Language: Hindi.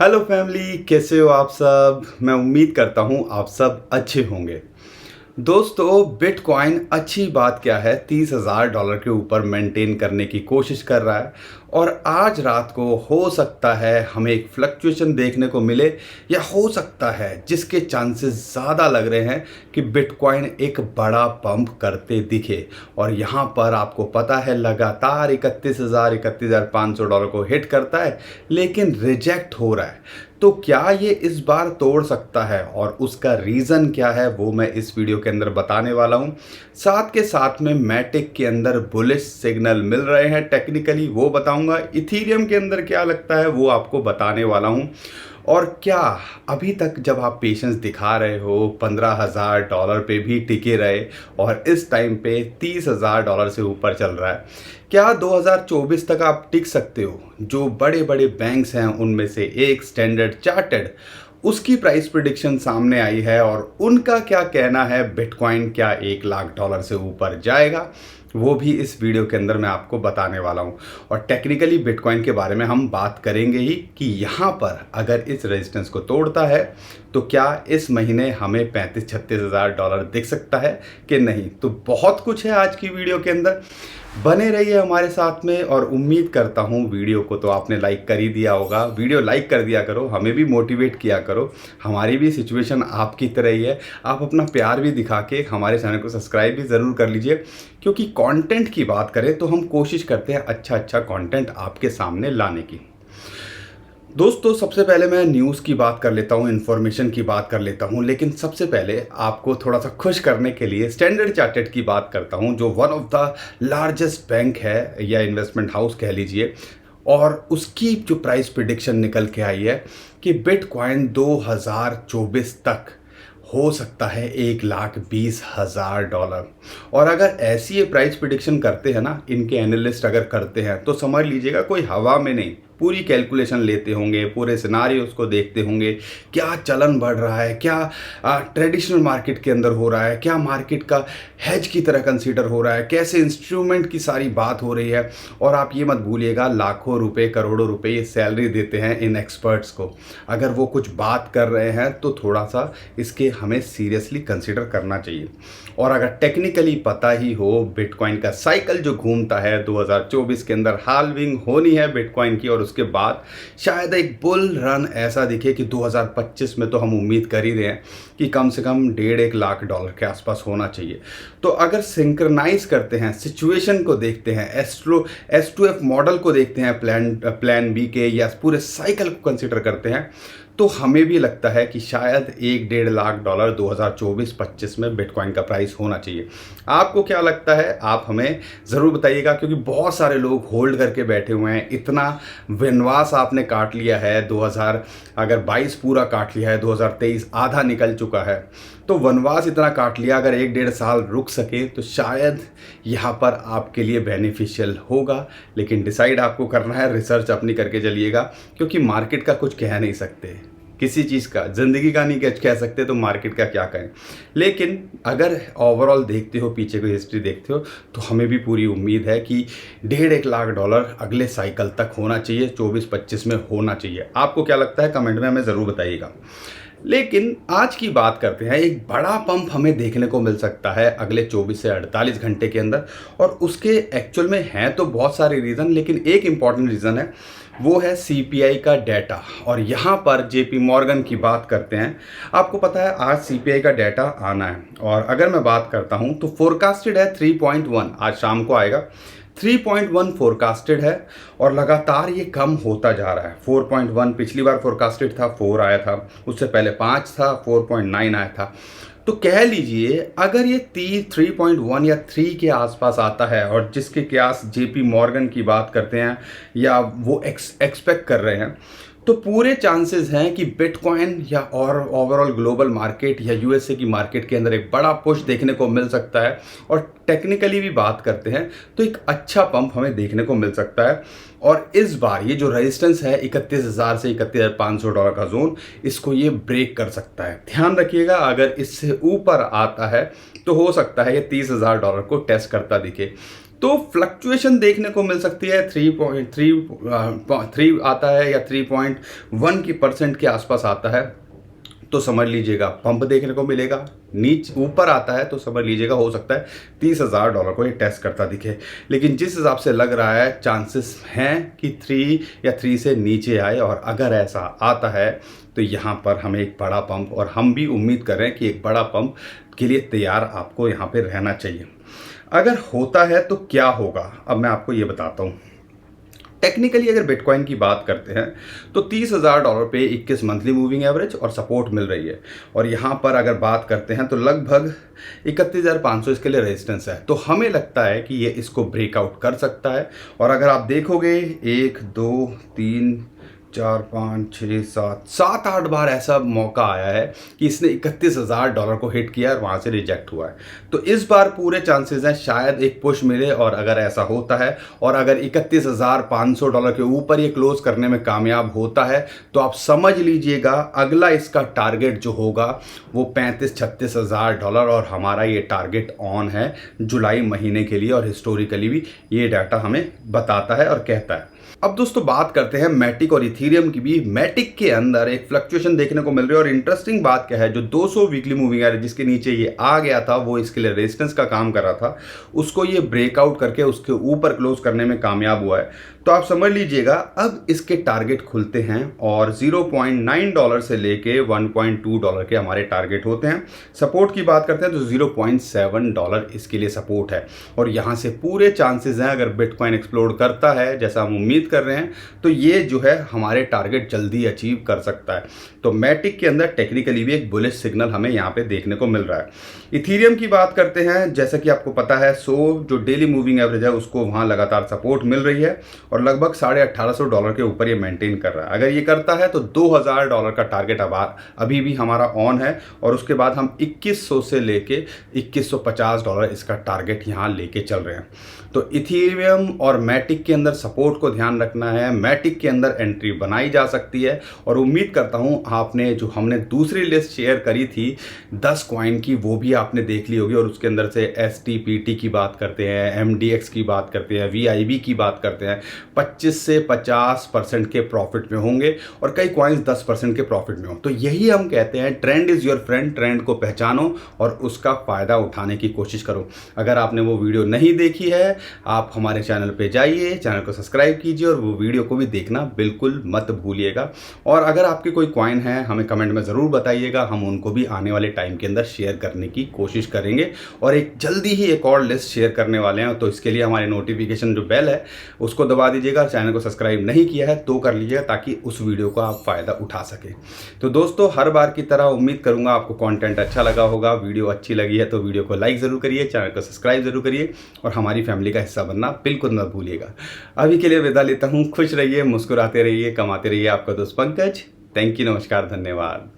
हेलो फैमिली, कैसे हो आप सब। मैं उम्मीद करता हूँ आप सब अच्छे होंगे। दोस्तों, बिटकॉइन अच्छी बात क्या है, $30,000 के ऊपर मेंटेन करने की कोशिश कर रहा है। और आज रात को हो सकता है हमें एक फ्लक्चुएशन देखने को मिले, या हो सकता है जिसके चांसेस ज़्यादा लग रहे हैं कि बिटकॉइन एक बड़ा पंप करते दिखे। और यहाँ पर आपको पता है लगातार 31,000 $31,500 को हिट करता है, लेकिन रिजेक्ट हो रहा है। तो क्या ये इस बार तोड़ सकता है, और उसका रीज़न क्या है वो मैं इस वीडियो के अंदर बताने वाला हूँ। साथ के साथ में मैटिक के अंदर बुलिश सिग्नल मिल रहे हैं टेक्निकली, वो बताऊंगा। इथीरियम के अंदर क्या लगता है वो आपको बताने वाला हूँ। और क्या अभी तक जब आप पेशेंस दिखा रहे हो, $15,000 पे भी टिके रहे, और इस टाइम पे $30,000 से ऊपर चल रहा है, क्या 2024 तक आप टिक सकते हो। जो बड़े बड़े बैंक्स हैं उनमें से एक स्टैंडर्ड चार्टर्ड, उसकी प्राइस प्रिडिक्शन सामने आई है, और उनका क्या कहना है, बिटकॉइन क्या $1,00,000 से ऊपर जाएगा, वो भी इस वीडियो के अंदर मैं आपको बताने वाला हूँ। और टेक्निकली बिटकॉइन के बारे में हम बात करेंगे ही कि यहाँ पर अगर इस रेजिस्टेंस को तोड़ता है तो क्या इस महीने हमें $35,000-36,000 दिख सकता है कि नहीं। तो बहुत कुछ है आज की वीडियो के अंदर, बने रहिए हमारे साथ में। और उम्मीद करता हूँ वीडियो को तो आपने लाइक कर ही दिया होगा। वीडियो लाइक कर दिया करो, हमें भी मोटिवेट किया करो। हमारी भी सिचुएशन आपकी तरह ही है। आप अपना प्यार भी दिखा के हमारे चैनल को सब्सक्राइब भी ज़रूर कर लीजिए, क्योंकि कंटेंट की बात करें तो हम कोशिश करते हैं अच्छा अच्छा कंटेंट आपके सामने लाने की। दोस्तों, सबसे पहले मैं न्यूज़ की बात कर लेता हूँ, इन्फॉर्मेशन की बात कर लेता हूँ, लेकिन सबसे पहले आपको थोड़ा सा खुश करने के लिए स्टैंडर्ड चार्टर्ड की बात करता हूँ, जो one of the largest bank है या इन्वेस्टमेंट हाउस कह लीजिए। और उसकी जो प्राइस प्रिडिक्शन निकल के आई है कि बिटकॉइन 2024 तक हो सकता है $1,20,000। और अगर ऐसी ये प्राइस प्रिडिक्शन करते हैं ना, इनके एनालिस्ट अगर करते हैं, तो समझ लीजिएगा कोई हवा में नहीं, पूरी कैलकुलेशन लेते होंगे, पूरे सिनारियोस को देखते होंगे, क्या चलन बढ़ रहा है, क्या ट्रेडिशनल मार्केट के अंदर हो रहा है, क्या मार्केट का हेज की तरह कंसीडर हो रहा है, कैसे इंस्ट्रूमेंट की सारी बात हो रही है। और आप ये मत भूलिएगा, लाखों रुपए करोड़ों रुपए ये सैलरी देते हैं इन एक्सपर्ट्स को। अगर वो कुछ बात कर रहे हैं तो थोड़ा सा इसके हमें सीरियसली कंसीडर करना चाहिए। और अगर टेक्निकली पता ही हो, बिटकॉइन का साइकिल जो घूमता है 2024 के अंदर हाल्विंग होनी है बिटकॉइन की, और उसके बाद शायद एक बुल रन ऐसा दिखे कि 2025 में तो हम उम्मीद कर ही रहे हैं कि कम से कम $1.5 लाख के आसपास होना चाहिए। तो अगर सिंक्रनाइज करते हैं, सिचुएशन को देखते हैं, S2F मॉडल को देखते हैं, प्लान बी के, या पूरे साइकिल को कंसिडर करते हैं, तो हमें भी लगता है कि शायद $1-1.5 2024-25 में बिटकॉइन का प्राइस होना चाहिए। आपको क्या लगता है, आप हमें ज़रूर बताइएगा, क्योंकि बहुत सारे लोग होल्ड करके बैठे हुए हैं। इतना वनवास आपने काट लिया है, 2022 पूरा काट लिया है, 2023 आधा निकल चुका है, तो वनवास इतना काट लिया, अगर 1-1.5 साल रुक सके तो शायद यहाँ पर आपके लिए बेनिफिशियल होगा। लेकिन डिसाइड आपको करना है, रिसर्च अपनी करके चलिएगा, क्योंकि मार्केट का कुछ कह नहीं सकते, किसी चीज़ का, ज़िंदगी का नहीं कह सकते, तो मार्केट का क्या कहें। लेकिन अगर ओवरऑल देखते हो, पीछे की हिस्ट्री देखते हो, तो हमें भी पूरी उम्मीद है कि $1.5 लाख अगले साइकिल तक होना चाहिए, 24-25 में होना चाहिए। आपको क्या लगता है, कमेंट में हमें ज़रूर बताइएगा। लेकिन आज की बात करते हैं, एक बड़ा पंप हमें देखने को मिल सकता है अगले 24 से 48 घंटे के अंदर। और उसके एक्चुअल में हैं तो बहुत सारे रीज़न, लेकिन एक इम्पॉर्टेंट रीज़न है, वो है CPI का डाटा। और यहाँ पर JP मॉर्गन की बात करते हैं। आपको पता है आज CPI का डाटा आना है, और अगर मैं बात करता हूँ तो फोरकास्टेड है 3.1, आज शाम को आएगा। 3.1 फोरकास्टेड है, और लगातार ये कम होता जा रहा है। 4.1 पिछली बार फोरकास्टेड था, 4 आया था, उससे पहले 5 था, 4.9 आया था। तो कह लीजिए अगर ये 3.1 या 3 के आसपास आता है, और जिसके क्यास JP मॉर्गन की बात करते हैं, या वो एक्सपेक्ट कर रहे हैं, तो पूरे चांसेस हैं कि बिटकॉइन या और ओवरऑल ग्लोबल मार्केट या USA की मार्केट के अंदर एक बड़ा पुश देखने को मिल सकता है। और टेक्निकली भी बात करते हैं तो एक अच्छा पंप हमें देखने को मिल सकता है। और इस बार ये जो रेजिस्टेंस है 31,000 से $31,500 का जोन, इसको ये ब्रेक कर सकता है। ध्यान रखिएगा, अगर इससे ऊपर आता है तो हो सकता है ये $30,000 को टेस्ट करता दिखे। तो फ्लक्चुएशन देखने को मिल सकती है 3.3 आता है या 3.1 की परसेंट के आसपास आता है तो समझ लीजिएगा पंप देखने को मिलेगा। ऊपर आता है तो समझ लीजिएगा हो सकता है $30,000 को ये टेस्ट करता दिखे। लेकिन जिस हिसाब से लग रहा है चांसेस हैं कि 3 या 3 से नीचे आए, और अगर ऐसा आता है तो यहाँ पर हमें एक बड़ा पंप, और हम भी उम्मीद कर रहे हैं कि एक बड़ा पंप के लिए तैयार आपको यहाँ पे रहना चाहिए। अगर होता है तो क्या होगा, अब मैं आपको ये बताता हूँ। टेक्निकली अगर बिटकॉइन की बात करते हैं तो $30,000 पे 21 मंथली मूविंग एवरेज और सपोर्ट मिल रही है, और यहाँ पर अगर बात करते हैं तो लगभग 31,500 इसके लिए रेजिस्टेंस है। तो हमें लगता है कि ये इसको ब्रेकआउट कर सकता है। और अगर आप देखोगे 1 2 3 4 5 6 7 8 बार ऐसा मौका आया है कि इसने $31,000 को हिट किया और वहाँ से रिजेक्ट हुआ है। तो इस बार पूरे चांसेस हैं शायद एक पुश मिले, और अगर ऐसा होता है और अगर $31,500 के ऊपर ये क्लोज करने में कामयाब होता है तो आप समझ लीजिएगा अगला इसका टारगेट जो होगा वो $35,000-36,000, और हमारा ये टारगेट ऑन है जुलाई महीने के लिए, और हिस्टोरिकली भी ये डाटा हमें बताता है और कहता है। अब दोस्तों बात करते हैं मैटिक और इथीरियम की भी। मैटिक के अंदर एक फ्लक्चुएशन देखने को मिल रही है, और इंटरेस्टिंग बात क्या है, जो 200 वीकली मूविंग एवरेज जिसके नीचे ये आ गया था वो इसके लिए रेजिस्टेंस का काम कर रहा था, उसको ये ब्रेकआउट करके उसके ऊपर क्लोज करने में कामयाब हुआ है। तो आप समझ लीजिएगा अब इसके टारगेट खुलते हैं, और $0.9 से लेके $1.2 के हमारे टारगेट होते हैं। सपोर्ट की बात करते हैं तो $0.7 इसके लिए सपोर्ट है, और यहाँ से पूरे चांसेस हैं अगर बिटकॉइन एक्सप्लोड करता है जैसा हम उम्मीद कर रहे हैं तो ये जो है हमारे टारगेट जल्दी अचीव कर सकता है। तो मैटिक के अंदर टेक्निकली भी एक बुलिश सिग्नल हमें यहाँ पे देखने को मिल रहा है। इथीरियम की बात करते हैं, जैसा कि आपको पता है जो डेली मूविंग एवरेज है उसको वहाँ लगातार सपोर्ट मिल रही है, और लगभग $1,800 के ऊपर ये मेंटेन कर रहा है। अगर ये करता है तो $2,000 का टारगेट अभी भी हमारा ऑन है, और उसके बाद हम 2100 से लेके $2,150 इसका टारगेट यहाँ लेके चल रहे हैं। तो इथीरियम और मैटिक के अंदर सपोर्ट को ध्यान रखना है। मैटिक के अंदर एंट्री बनाई जा सकती है, और उम्मीद करता हूँ आपने जो हमने दूसरी लिस्ट शेयर करी थी 10 कॉइन की वो भी आपने देख ली होगी, और उसके अंदर से STPT की बात करते हैं, MDX की बात करते हैं, VIB की बात करते हैं, 25 से 50% के प्रॉफिट में होंगे, और कई कॉइन्स 10% के प्रॉफिट में हो। तो यही हम कहते हैं trend is your friend. Trend को पहचानो और उसका फ़ायदा उठाने की कोशिश करो। अगर आपने वो वीडियो नहीं देखी है आप हमारे चैनल पे जाइए, चैनल को सब्सक्राइब कीजिए, और वो वीडियो को भी देखना बिल्कुल मत भूलिएगा। और अगर आपके कोई कॉइन है हमें कमेंट में ज़रूर बताइएगा, हम उनको भी आने वाले टाइम के अंदर शेयर करने की कोशिश करेंगे, और जल्दी ही एक और लिस्ट शेयर करने वाले हैं। तो इसके लिए हमारे नोटिफिकेशन जो बेल है उसको दबा दीजिएगा। चैनल को सब्सक्राइब नहीं किया है तो कर लीजिएगा, ताकि उस वीडियो का आप फ़ायदा उठा सकें। तो दोस्तों हर बार की तरह उम्मीद करूँगा आपको कंटेंट अच्छा लगा होगा। वीडियो अच्छी लगी है तो वीडियो को लाइक ज़रूर करिए, चैनल को सब्सक्राइब ज़रूर करिए, और हमारी फैमिली का हिस्सा बनना बिल्कुल मत भूलिएगा। अभी के लिए विदा लेता हूँ। खुश रहिए, मुस्कुराते रहिए, कमाते रहिए। आपका दोस्त पंकज। थैंक यू, नमस्कार, धन्यवाद।